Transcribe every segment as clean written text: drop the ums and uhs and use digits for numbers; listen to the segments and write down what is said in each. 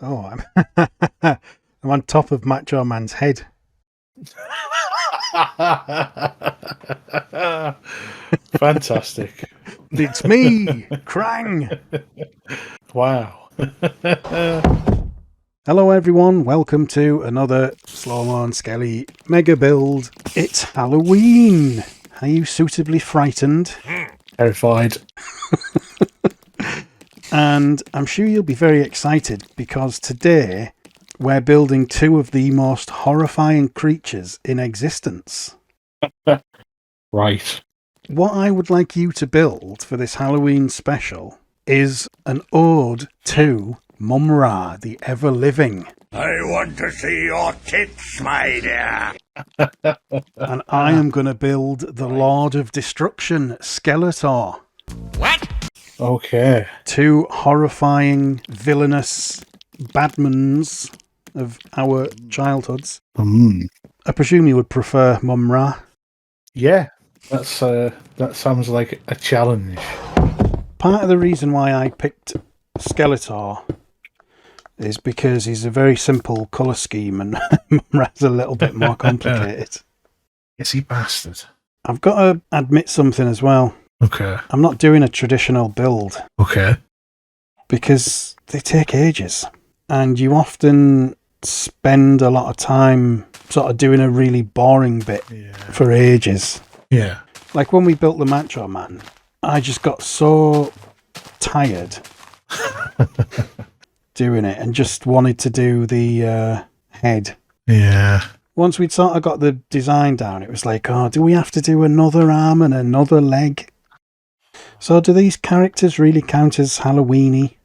Oh, I'm on top of Macho Man's head. Fantastic. It's me, Krang. Wow. Hello everyone, welcome to another SlowMotion Skelly mega build. It's Halloween. Are you suitably frightened? Terrified. And I'm sure you'll be very excited because today we're building two of the most horrifying creatures in existence. Right. What I would like you to build for this Halloween special is an ode to Mumm-Ra, the ever-living. I want to see your tits, my dear. And I am going to build the Lord of Destruction, Skeletor. What? Okay. Two horrifying, villainous badmans of our childhoods. I presume you would prefer Mumm-Ra. Yeah. That sounds like a challenge. Part of the reason why I picked Skeletor is because he's a very simple colour scheme and Mumm-Ra's a little bit more complicated. Is he bastard? I've got to admit something as well. Okay. I'm not doing a traditional build Okay. because they take ages and you often spend a lot of time sort of doing a really boring bit for ages. Yeah. Like when we built the Macho Man, I just got so tired doing it and just wanted to do the head. Yeah. Once we'd sort of got the design down, it was like, oh, do we have to do another arm and another leg? So do these characters really count as Halloween-y?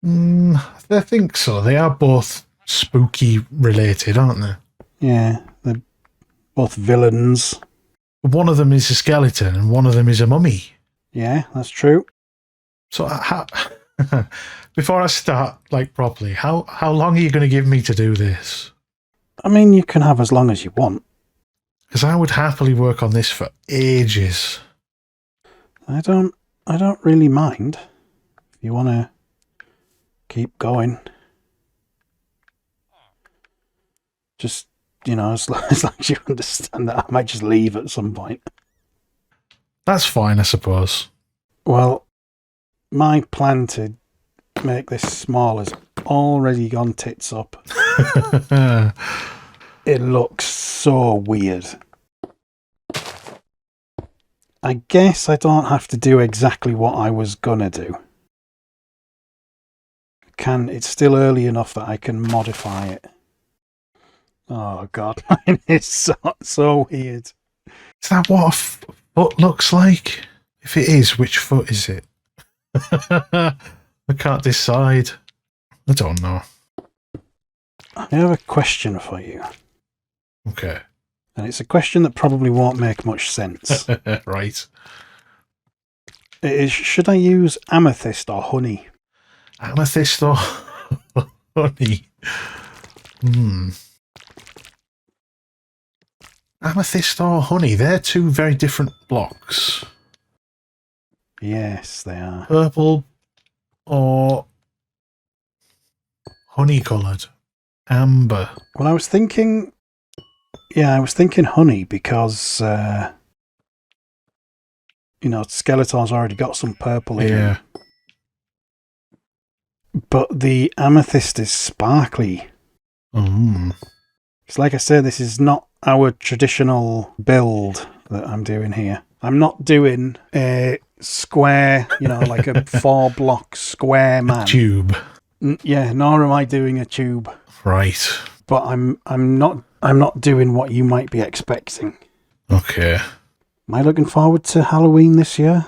I think so. They are both spooky related, aren't they? Yeah, they're both villains. One of them is a skeleton and one of them is a mummy. Yeah, that's true. So before I start properly, how long are you going to give me to do this? I mean, you can have as long as you want. Because I would happily work on this for ages. I don't really mind if you want to keep going. Just, as long as you understand that I might just leave at some point. That's fine, I suppose. Well, my plan to make this small has already gone tits up. It looks so weird. I guess I don't have to do exactly what I was gonna do. It's still early enough that I can modify it. Oh god, mine is so weird. Is that what a foot looks like? If it is, which foot is it? I can't decide. I don't know. I have a question for you. Okay. And it's a question that probably won't make much sense. Right. It is, should I use amethyst or honey? Amethyst or honey? Amethyst or honey? They're two very different blocks. Yes, they are. Purple or honey coloured? Amber. Well, I was thinking honey because, Skeletor's already got some purple in him. But the amethyst is sparkly. It's like I said, this is not our traditional build that I'm doing here. I'm not doing a square, like a 4-block square man. Tube. Yeah, nor am I doing a tube. Right. But I'm not doing what you might be expecting. Okay. Am I looking forward to Halloween this year?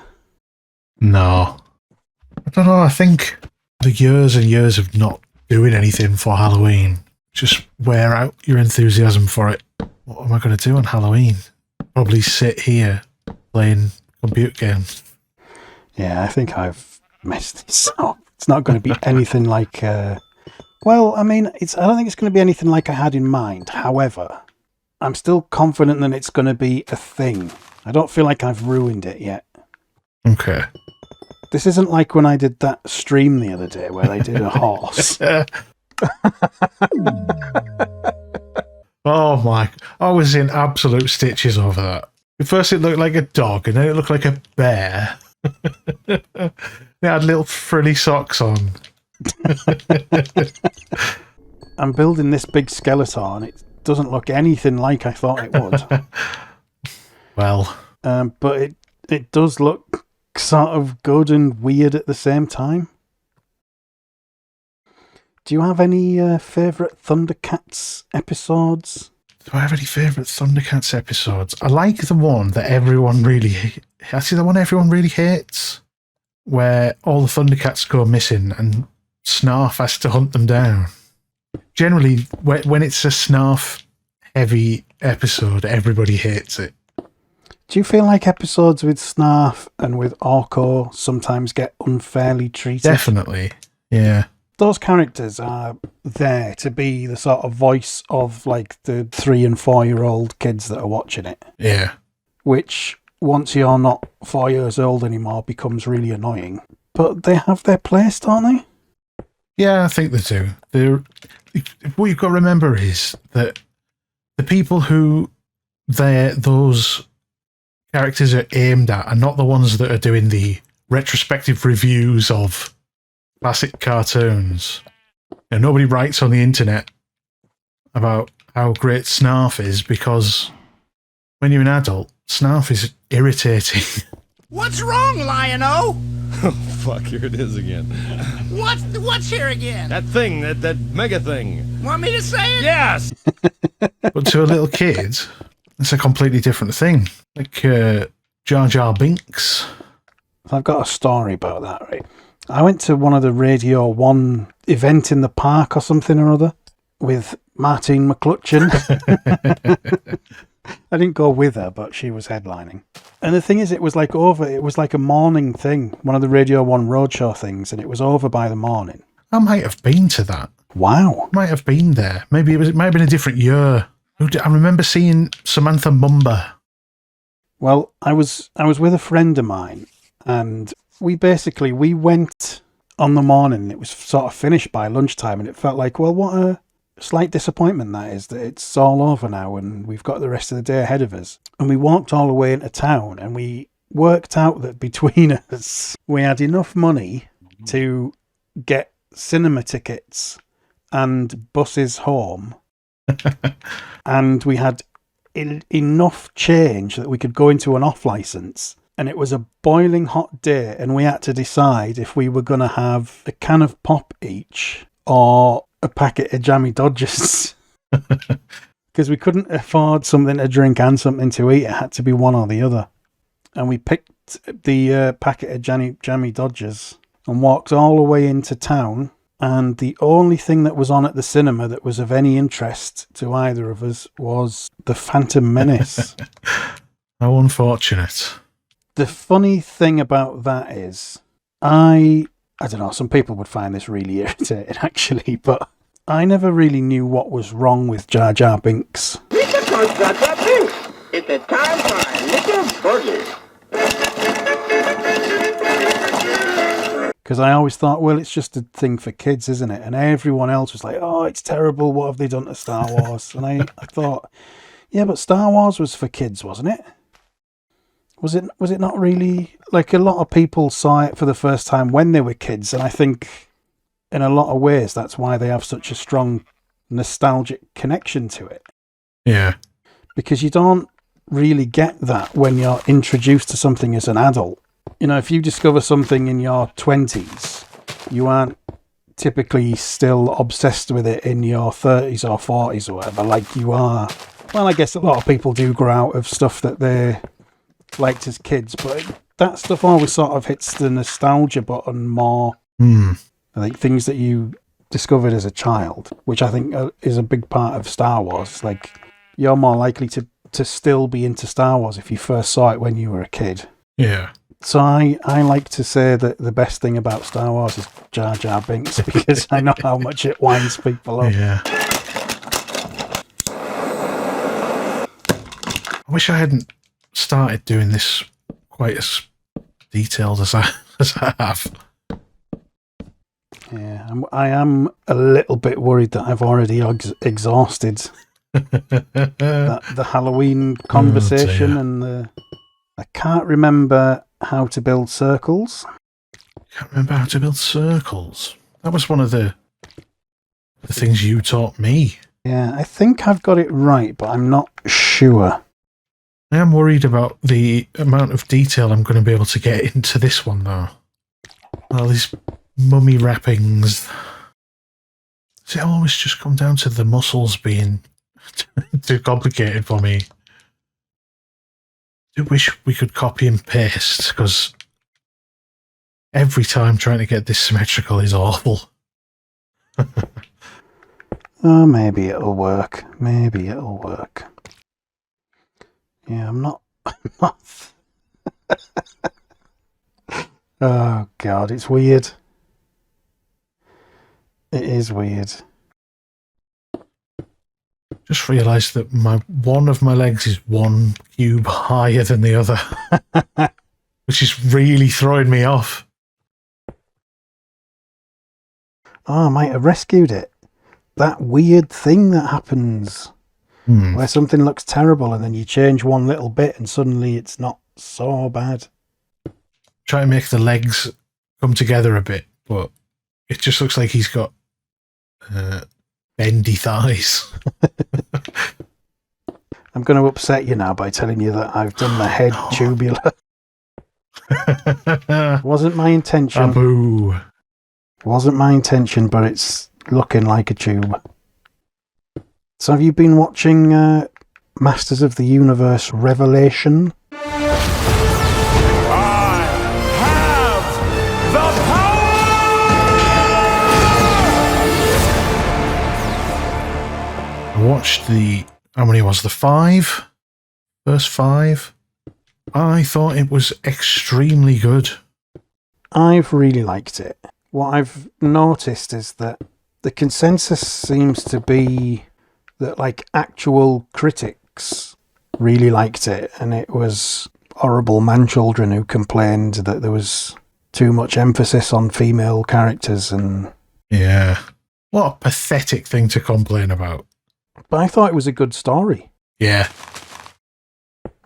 No. I don't know, I think the years and years of not doing anything for Halloween just wear out your enthusiasm for it. What am I going to do on Halloween? Probably sit here playing computer games. Yeah, I think I've messed this up. It's not going to be anything like... Well, I mean, I don't think it's going to be anything like I had in mind. However, I'm still confident that it's going to be a thing. I don't feel like I've ruined it yet. Okay. This isn't like when I did that stream the other day where they did a horse. Oh my, I was in absolute stitches over that. At first it looked like a dog, and then it looked like a bear. They had little frilly socks on. I'm building this big Skeletor, and it doesn't look anything like I thought it would. Well. But it does look sort of good and weird at the same time. Do you have any favourite Thundercats episodes? Do I have any favourite Thundercats episodes? I like the one that everyone really... Actually, the one everyone really hates, where all the Thundercats go missing and Snarf has to hunt them down. Generally, when it's a Snarf-heavy episode, everybody hates it. Do you feel like episodes with Snarf and with Orko sometimes get unfairly treated? Definitely, yeah. Those characters are there to be the sort of voice of like the 3 and 4-year-old kids that are watching it. Yeah. Which, once you're not 4 years old anymore, becomes really annoying. But they have their place, don't they? Yeah, I think they do. What you've got to remember is that the people who those characters are aimed at are not the ones that are doing the retrospective reviews of classic cartoons. And nobody writes on the internet about how great Snarf is, because when you're an adult, Snarf is irritating. What's wrong, Lion-O? Oh, fuck, here it is again. What's here again? That thing, that mega thing. Want me to say it? Yes! But to a little kid, it's a completely different thing. Like Jar Jar Binks. I've got a story about that, right? I went to one of the Radio 1 event in the park or something or other with Martine McClutchin. I didn't go with her, but she was headlining. And the thing is, it was like a morning thing, one of the Radio 1 roadshow things, and it was over by the morning. I might have been to that. Wow. Might have been there. Maybe it might have been a different year. I remember seeing Samantha Mumba. Well, I was with a friend of mine, and we went on the morning. It was sort of finished by lunchtime, and it felt like, well, what a slight disappointment that is, that it's all over now and we've got the rest of the day ahead of us. And we walked all the way into town, and we worked out that between us, we had enough money to get cinema tickets and buses home. And we had enough change that we could go into an off license. And it was a boiling hot day, and we had to decide if we were going to have a can of pop each or a packet of jammy Dodgers. Because we couldn't afford something to drink and something to eat. It had to be one or the other. And we picked the packet of jammy Dodgers and walked all the way into town. And the only thing that was on at the cinema that was of any interest to either of us was The Phantom Menace. How unfortunate. The funny thing about that is, I don't know, some people would find this really irritating actually, but I never really knew what was wrong with Jar Jar Binks. Jar Jar Binks. It's a time for a little boogie. Because I always thought, well, it's just a thing for kids, isn't it? And everyone else was like, oh, it's terrible, what have they done to Star Wars? And I thought, yeah, but Star Wars was for kids, wasn't it? Was it not really? Like, a lot of people saw it for the first time when they were kids, and I think in a lot of ways that's why they have such a strong nostalgic connection to it. Yeah. Because you don't really get that when you're introduced to something as an adult. You know, if you discover something in your 20s, you aren't typically still obsessed with it in your 30s or 40s or whatever, like you are. Well, I guess a lot of people do grow out of stuff that they liked as kids, but that stuff always sort of hits the nostalgia button more. I think things that you discovered as a child, which I think is a big part of Star Wars. Like, you're more likely to still be into Star Wars if you first saw it when you were a kid. Yeah. So I like to say that the best thing about Star Wars is Jar Jar Binks, because I know how much it winds people up. Yeah. I wish I hadn't started doing this quite as detailed as I have. Yeah, I am a little bit worried that I've already exhausted the Halloween conversation, and I can't remember how to build circles. Can't remember how to build circles. That was one of the things you taught me. Yeah, I think I've got it right, but I'm not sure. I am worried about the amount of detail I'm going to be able to get into this one, though. All these mummy wrappings. Does it always just come down to the muscles being too complicated for me? I wish we could copy and paste, because every time trying to get this symmetrical is awful. Oh, maybe it'll work. Maybe it'll work. Yeah, I'm not... Oh, God, it's weird. It is weird. Just realised that one of my legs is one cube higher than the other, which is really throwing me off. Oh, I might have rescued it. That weird thing that happens where something looks terrible and then you change one little bit and suddenly it's not so bad. Try to make the legs come together a bit, but it just looks like he's got bendy thighs. I'm going to upset you now by telling you that I've done the head tubular. Wasn't my intention. Taboo. Wasn't my intention, but it's looking like a tube. So have you been watching Masters of the Universe Revelation? I have the power! I watched how many was the 5? First 5. I thought it was extremely good. I've really liked it. What I've noticed is that the consensus seems to be that, like, actual critics really liked it, and it was horrible manchildren who complained that there was too much emphasis on female characters. And Yeah. What a pathetic thing to complain about. but I thought it was a good story. Yeah.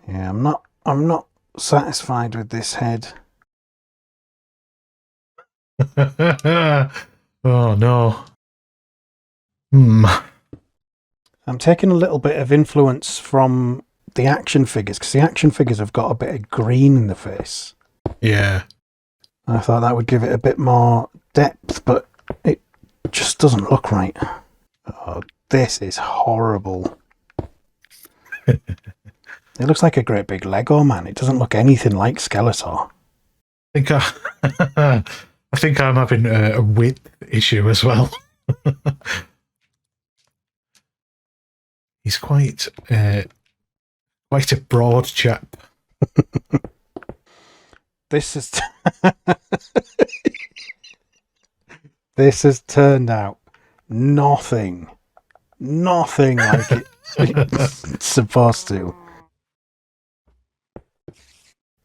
Yeah, I'm not satisfied with this head. Oh no. I'm taking a little bit of influence from the action figures, because the action figures have got a bit of green in the face. Yeah. I thought that would give it a bit more depth, but it just doesn't look right. Oh, this is horrible. It looks like a great big Lego man. It doesn't look anything like Skeletor. I think I'm having a width issue as well. He's quite a broad chap. This is this has turned out nothing like it's supposed to.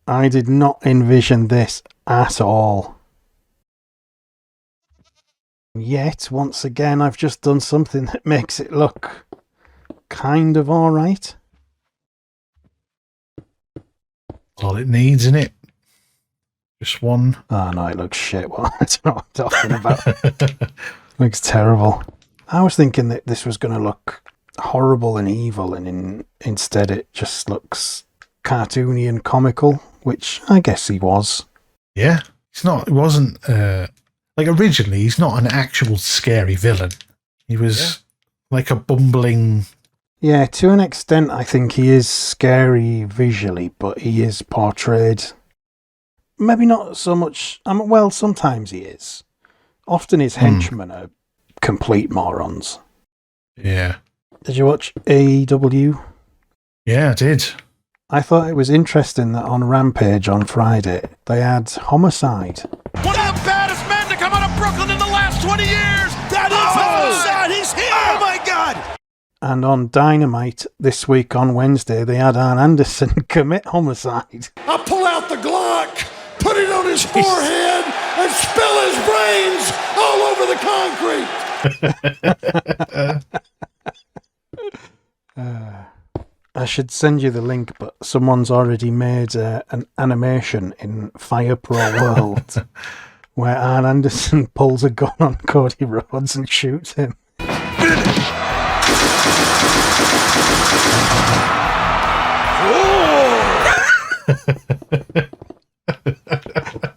I did not envision this at all. Yet, once again, I've just done something that makes it look kind of alright. All it needs, isn't it? Just one. Oh no, it looks shit. Well, I don't know what I'm talking about. Looks terrible. I was thinking that this was going to look horrible and evil, and instead it just looks cartoony and comical, which I guess he was. Yeah. It wasn't, like originally, he's not an actual scary villain. He was like a bumbling... Yeah, to an extent, I think he is scary visually, but he is portrayed... Maybe not so much... well, sometimes he is. Often his henchmen are complete morons. Yeah. Did you watch AEW? Yeah, I did. I thought it was interesting that on Rampage on Friday, they had Homicide. One of the baddest men to come out of Brooklyn in the last 20 years! That is Homicide! He's here! Oh my God! And on Dynamite this week on Wednesday, they had Arn Anderson commit homicide. I pull out the Glock, put it on his forehead, and spill his brains all over the concrete. I should send you the link, but someone's already made an animation in Fire Pro World where Arn Anderson pulls a gun on Cody Rhodes and shoots him.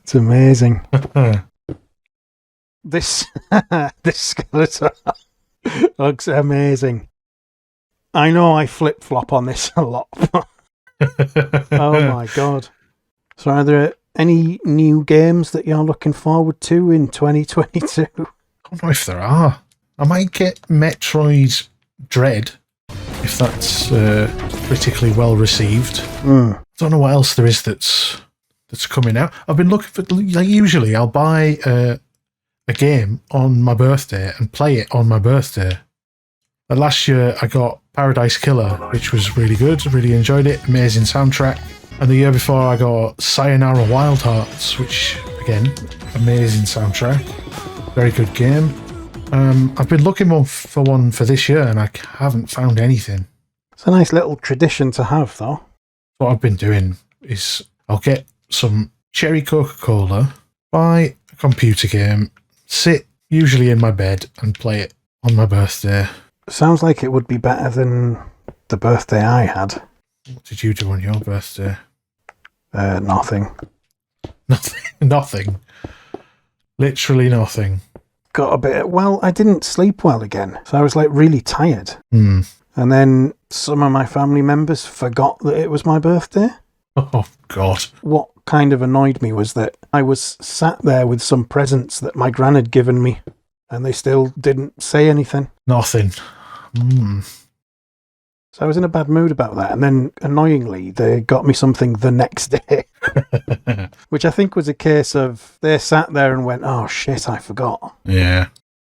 It's amazing. This Skeletor looks amazing. I know I flip-flop on this a lot. Oh my god. So are there any new games that you're looking forward to in 2022? I don't know if there are. I might get Metroid Dread, if that's critically well received. I don't know what else there is that's coming out. I've been looking for, like, usually I'll buy a game on my birthday and play it on my birthday. And last year I got Paradise Killer, which was really good. Really enjoyed it. Amazing soundtrack. And the year before I got Sayonara Wild Hearts, which, again, amazing soundtrack. Very good game. I've been looking for one for this year and I haven't found anything. It's a nice little tradition to have, though. What I've been doing is I'll get some cherry Coca-Cola, buy a computer game, sit usually in my bed and play it on my birthday. Sounds like it would be better than the birthday I had. What did you do on your birthday? Nothing. Nothing. Literally nothing. Got a bit... Well, I didn't sleep well again, so I was, like, really tired. And then some of my family members forgot that it was my birthday. Oh, God. What kind of annoyed me was that I was sat there with some presents that my gran had given me, and they still didn't say anything. Nothing. So I was in a bad mood about that, and then, annoyingly, they got me something the next day. Which I think was a case of they sat there and went, oh shit, I forgot. Yeah.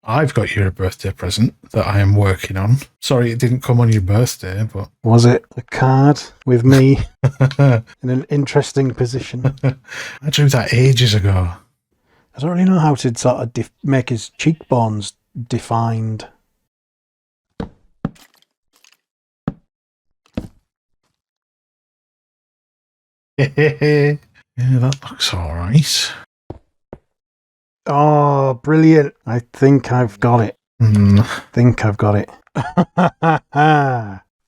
I've got you a birthday present that I am working on. Sorry it didn't come on your birthday, but... Was it a card with me in an interesting position? I drew that ages ago. I don't really know how to sort of make his cheekbones defined. Yeah, that looks alright. Oh, brilliant. I think I've got it. Think I've got it.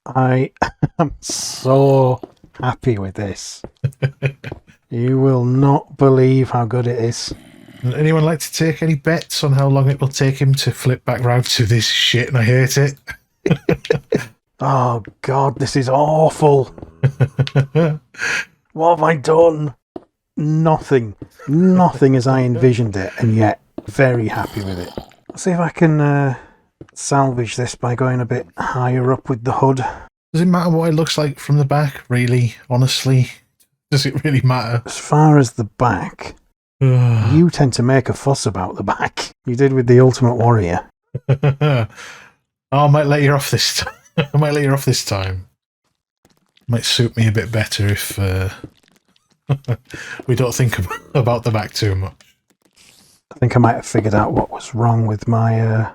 I am so happy with this. You will not believe how good it is. Would anyone like to take any bets on how long it will take him to flip back round to this shit and I hate it? Oh, God, this is awful. What have I done? Nothing as I envisioned it, and yet very happy with it. Let's see if I can salvage this by going a bit higher up with the hood. Does it matter what it looks like from the back, really? Honestly? Does it really matter? As far as the back, you tend to make a fuss about the back. You did with the Ultimate Warrior. Oh, I might let you off this time. Might suit me a bit better if we don't think about the back too much. I think I might have figured out what was wrong with my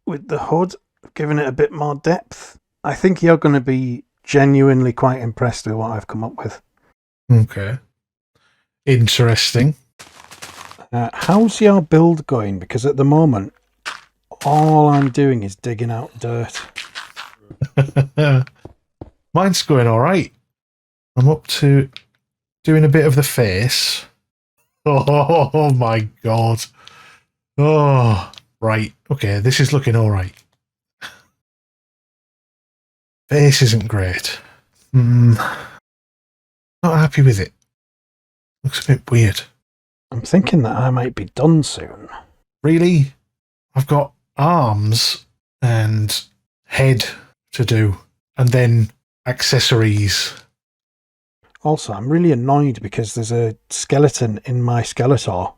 with the hood, giving it a bit more depth. I think you're going to be genuinely quite impressed with what I've come up with. Okay. Interesting. How's your build going? Because at the moment, all I'm doing is digging out dirt. Mine's going all right. I'm up to doing a bit of the face. Oh my God. Oh, right. Okay, this is looking all right. Face isn't great. Not happy with it. Looks a bit weird. I'm thinking that I might be done soon. Really? I've got arms and head to do, and then accessories. Also, I'm really annoyed because there's a skeleton in my Skeletor.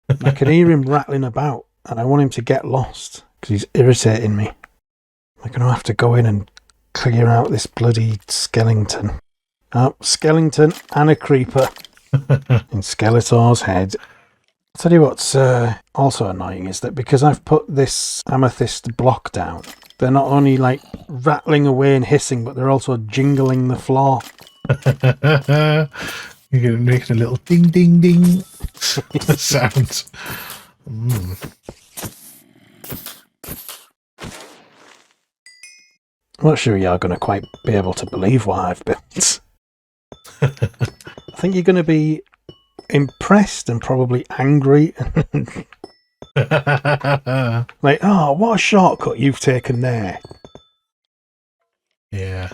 I can hear him rattling about, and I want him to get lost because he's irritating me. I'm going to have to go in and clear out this bloody skeleton. Skeleton and a creeper in Skeletor's head. I'll tell you what's also annoying is that because I've put this amethyst block down, they're not only like rattling away and hissing, but they're also jingling the floor. You're going to make a little ding, ding, ding sound. Mm. I'm not sure you're going to quite be able to believe what I've built. I think you're going to be impressed and probably angry. Like, oh, what a shortcut you've taken there. Yeah,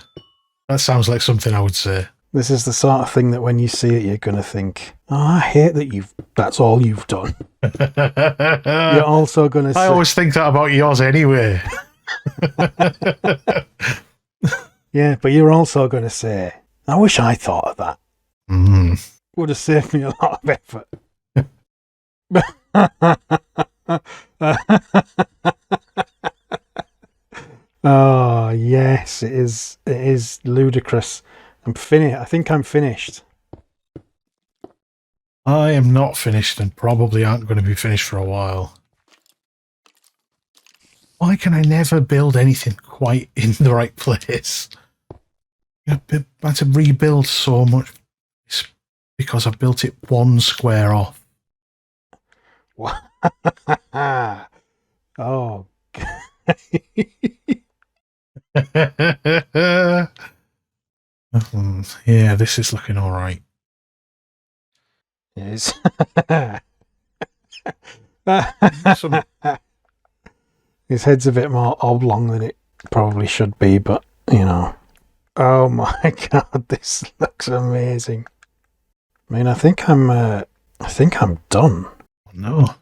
that sounds like something I would say. This is the sort of thing that when you see it, you're going to think, oh, I hate that that's all you've done. You're also going to say... I always think that about yours anyway. Yeah, but you're also going to say, I wish I thought of that. Would have saved me a lot of effort. Oh, yes, it is ludicrous. I think I'm finished. I am not finished and probably aren't going to be finished for a while. Why can I never build anything quite in the right place? I had to rebuild so much. It's because I built it one square off. Oh. Yeah, this is looking all right. It is. His head's a bit more oblong than it probably should be, but, you know. Oh my god, this looks amazing. I mean, I think I'm done. No,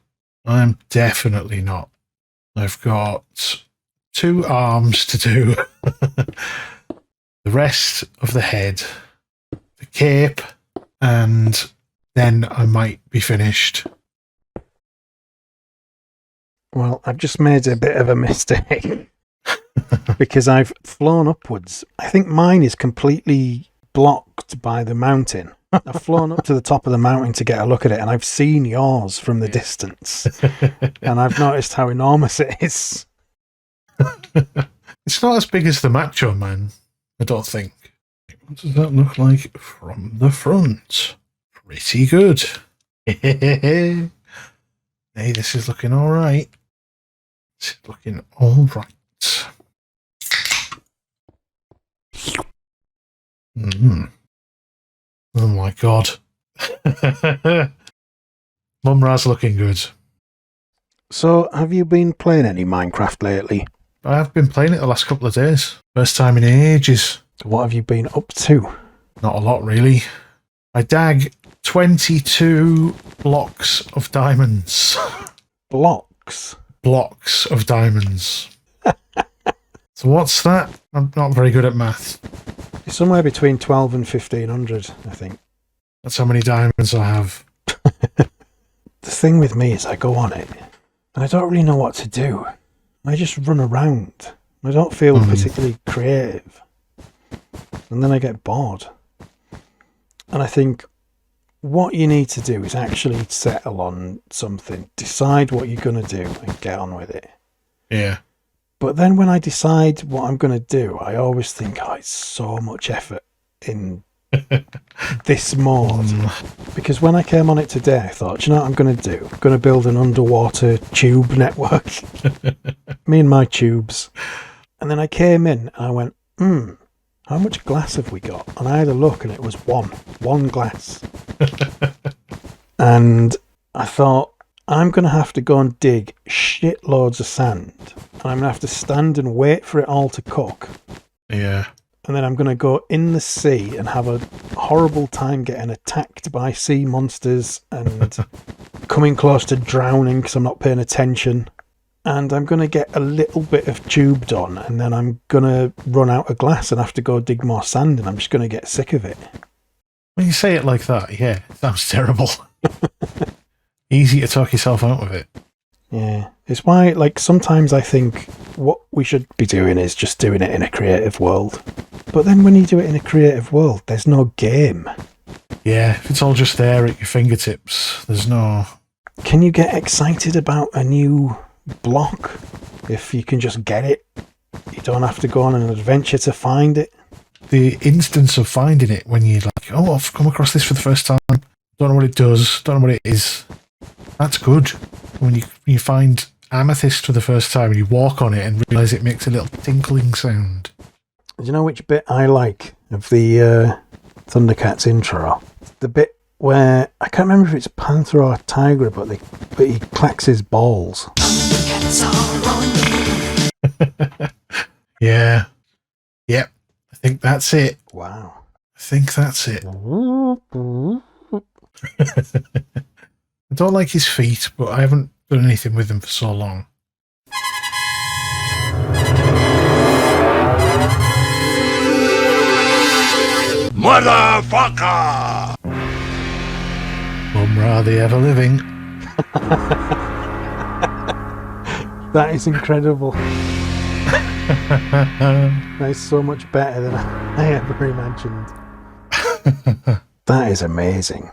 I'm definitely not. I've got 2 arms to do. The rest of the head, the cape, and then I might be finished. Well, I've just made a bit of a mistake because I've flown upwards. I think mine is completely blocked by the mountain. I've flown up to the top of the mountain to get a look at it, and I've seen yours from the distance, and I've noticed how enormous it is. It's not as big as the Macho Man, I don't think. What does that look like from the front? Pretty good. Hey, this is looking all right. It's looking all right. Oh my god. Mumm-Ra's looking good. So, have you been playing any Minecraft lately? I have been playing it the last couple of days. First time in ages. What have you been up to? Not a lot, really. I dag 22 blocks of diamonds. Blocks? Blocks of diamonds. So what's that? I'm not very good at math. It's somewhere between 12 and 1500, I think. That's how many diamonds I have. The thing with me is I go on it, and I don't really know what to do. I just run around. I don't feel particularly creative. And then I get bored. And I think what you need to do is actually settle on something. Decide what you're going to do and get on with it. Yeah. But then when I decide what I'm going to do, I always think, oh, it's so much effort in this mode. Because when I came on it today, I thought, do you know what I'm going to do? I'm going to build an underwater tube network. Me and my tubes. And then I came in and I went, how much glass have we got? And I had a look and it was one glass. And I thought, I'm going to have to go and dig shitloads of sand. And I'm going to have to stand and wait for it all to cook. Yeah. And then I'm going to go in the sea and have a horrible time getting attacked by sea monsters and coming close to drowning because I'm not paying attention. And I'm going to get a little bit of tube done, and then I'm going to run out of glass and have to go dig more sand, and I'm just going to get sick of it. When you say it like that, yeah, it sounds terrible. Easy to talk yourself out of it. Yeah. It's why, like, sometimes I think what we should be doing is just doing it in a creative world. But then when you do it in a creative world, there's no game. Yeah, if it's all just there at your fingertips, there's no Can you get excited about a new block if you can just get it? You don't have to go on an adventure to find it. The instance of finding it when you're like, oh, I've come across this for the first time, don't know what it does, don't know what it is. That's good. When you find amethyst for the first time and you walk on it and realise it makes a little tinkling sound. Do you know which bit I like of the Thundercats intro? The bit where, I can't remember if it's Panther or Tiger, but he clacks his balls. Yeah. Yep. I think that's it. Wow. I think that's it. I don't like his feet, but I haven't done anything with them for so long. Motherfucker! Mumm-Ra the ever living. That is incredible. That is so much better than I ever imagined. That is amazing.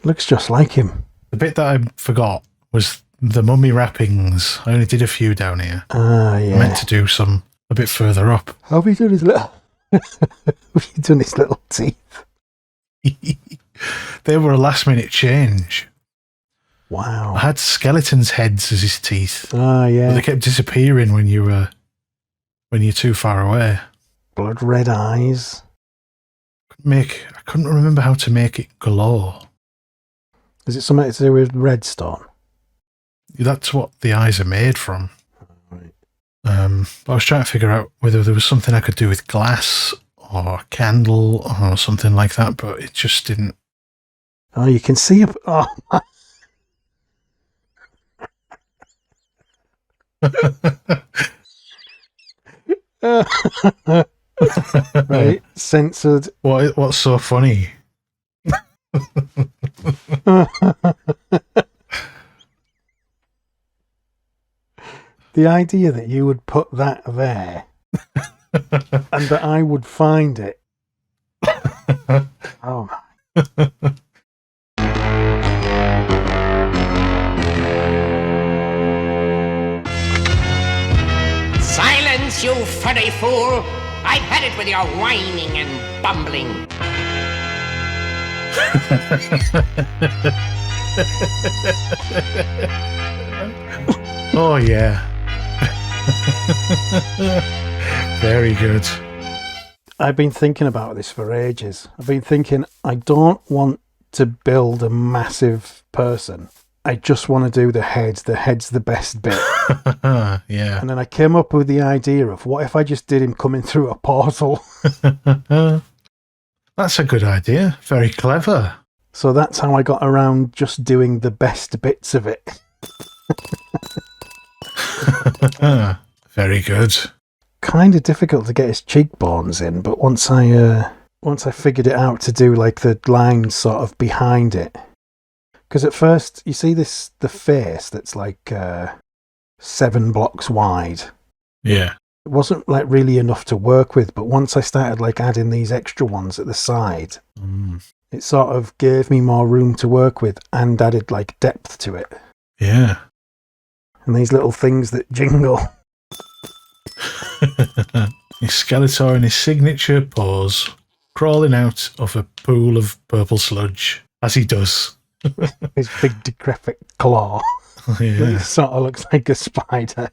Looks just like him. The bit that I forgot was the mummy wrappings. I only did a few down here. Ah, yeah. I meant to do some a bit further up. How have you done his little... Have you done his little teeth? They were a last minute change. Wow. I had skeleton's heads as his teeth. Ah, yeah. But they kept disappearing when you're too far away. Blood red eyes. I couldn't remember how to make it glow. Is it something to do with redstone? That's what the eyes are made from. Right. But I was trying to figure out whether there was something I could do with glass or a candle or something like that, but it just didn't. Oh, you can see... Oh, right, censored. What's so funny? The idea that you would put that there and that I would find it. Oh my. Silence, you furry fool! I've had it with your whining and bumbling. Oh, yeah. Very good. I've been thinking about this for ages. I've been thinking, I don't want to build a massive person. I just want to do the head. The head's the best bit. Yeah. And then I came up with the idea of what if I just did him coming through a portal? That's a good idea. Very clever. So that's how I got around just doing the best bits of it. Very good. Kind of difficult to get his cheekbones in, but once I figured it out to do like the lines sort of behind it, because at first you see the face that's like 7 blocks wide. Yeah. It wasn't like really enough to work with, but once I started like adding these extra ones at the side, it sort of gave me more room to work with and added like depth to it. Yeah. And these little things that jingle. His Skeletor in his signature pose, crawling out of a pool of purple sludge, as he does. His big decrepit claw. Yeah. It sort of looks like a spider.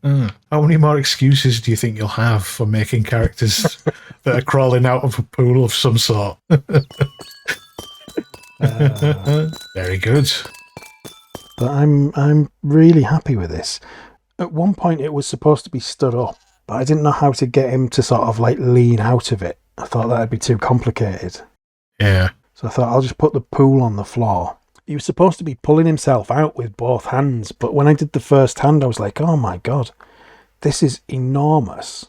How many more excuses do you think you'll have for making characters that are crawling out of a pool of some sort? Very good. But I'm really happy with this. At one point it was supposed to be stood up, but I didn't know how to get him to sort of like lean out of it. I thought that'd be too complicated. Yeah. So I thought I'll just put the pool on the floor. He was supposed to be pulling himself out with both hands, but when I did the first hand, I was like, oh my God, this is enormous.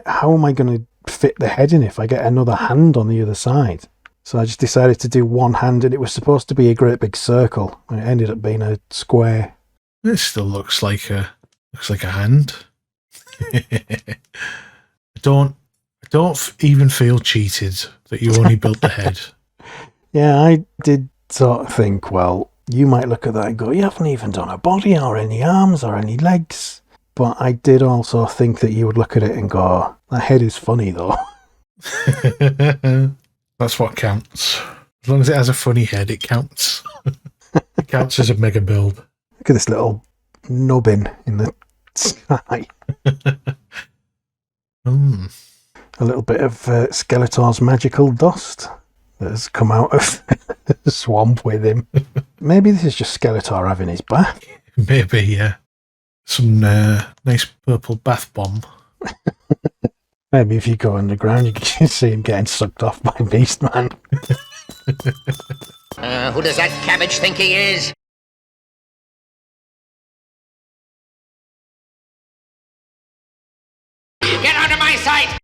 How am I going to fit the head in if I get another hand on the other side? So I just decided to do one hand, and it was supposed to be a great big circle, and it ended up being a square. This still looks like a hand. I don't even feel cheated that you only built the head. Yeah, I did sort of think, well, you might look at that and go, you haven't even done a body or any arms or any legs. But I did also think that you would look at it and go, that head is funny though. That's what counts. As long as it has a funny head, it counts. It counts as a mega build. Look at this little nubbin in the sky. A little bit of Skeletor's magical dust that has come out of the swamp with him. Maybe this is just Skeletor having his bath. Maybe, yeah. Some nice purple bath bomb. Maybe if you go underground, you can see him getting sucked off by Beastman. Who does that cabbage think he is? Get out of my sight!